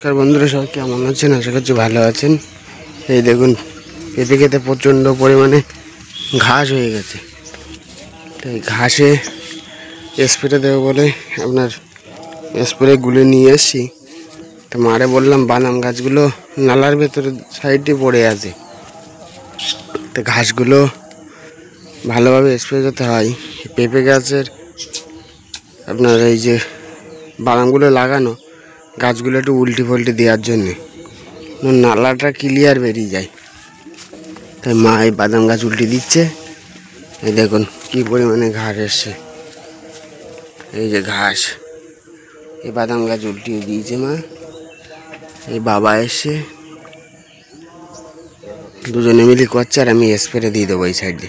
নমস্কার বন্ধুরা, সবাই কেমন আছেন? আশা করছি ভালো আছেন। এই দেখুন, পেঁপে খেতে প্রচণ্ড পরিমাণে ঘাস হয়ে গেছে। তাই ঘাসে স্প্রে দেবো বলে আপনার স্প্রে গুলে নিয়ে এসছি। তো মারে বললাম বাদাম গাছগুলো নালার ভেতরে সাইডে পড়ে আছে, তো ঘাসগুলো ভালোভাবে স্প্রে করতে হয়। পেঁপে গাছের আপনার এই যে বাদামগুলো লাগানো, গাছগুলো একটু উল্টি ফল্টি দেওয়ার জন্যে, নালাটা ক্লিয়ার বেরিয়ে যায়। তাই মা এই বাদাম গাছ উল্টে দিচ্ছে। এই দেখুন কি পরিমাণে ঘাস এসছে, এই যে ঘাস, এই বাদাম গাছ উল্টিয়ে দিয়েছে মা। এই বাবা এসছে, দুজনে মিলে করছে, আর আমি স্প্রে দিয়ে দেবো এই সাইডে।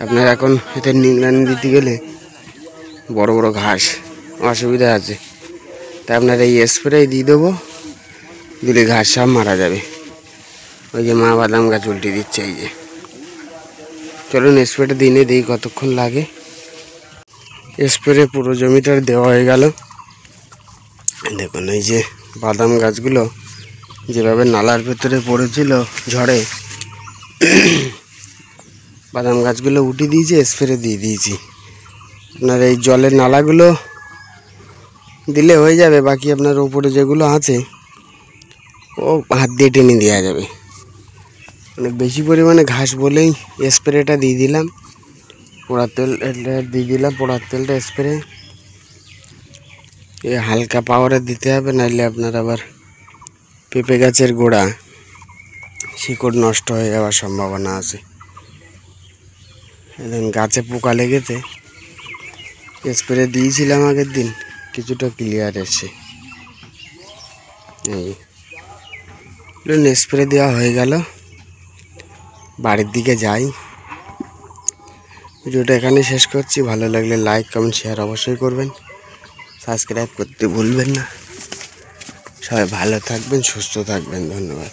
আপনার এখন এতে নিগরানি দিতে গেলে বড় বড় ঘাস, অসুবিধা আছে। তাই আপনার এই স্প্রে দিয়ে দেবো, দিলে ঘাস সব মারা যাবে। ওই যে মা বাদাম গাছ উল্টে দিচ্ছে। এই যে চলুন স্প্রেটা দিনে দিই কতক্ষণ লাগে। স্প্রে পুরো জমিটার দেওয়া হয়ে গেল। দেখুন এই যে বাদাম গাছগুলো যেভাবে নালার ভেতরে পড়েছিল ঝড়ে, বাদাম গাছগুলো উঠে দিয়েছি, স্প্রে দিয়ে দিয়েছি। আপনার এই জলের নালাগুলো দিলে হয়ে যাবে, বাকি আপনার ওপরে যেগুলো আছে ও হাত দিয়ে টেনে দেওয়া যাবে। অনেক বেশি পরিমাণে ঘাস বলেই স্প্রেটা দিয়ে দিলাম। পোড়ার তেল দিয়ে দিলাম, পোড়ার তেলটা স্প্রে এ হালকা পাওয়ারে দিতে হবে, নাইলে আপনার আবার পেঁপে গাছের গোড়া শিকড় নষ্ট হয়ে যাওয়ার সম্ভাবনা আছে। এখন গাছে পোকা লেগেছে, স্প্রে দিয়েছিলাম আগের দিন, কিছুটা ক্লিয়ার এসছে। এই স্প্রে দেওয়া হয়ে গেল, বাড়ির দিকে যাই। ভিডিওটা এখানে শেষ করছি। ভালো লাগলে লাইক কমেন্ট শেয়ার অবশ্যই করবেন, সাবস্ক্রাইব করতে ভুলবেন না। সবাই ভালো থাকবেন, সুস্থ থাকবেন। ধন্যবাদ।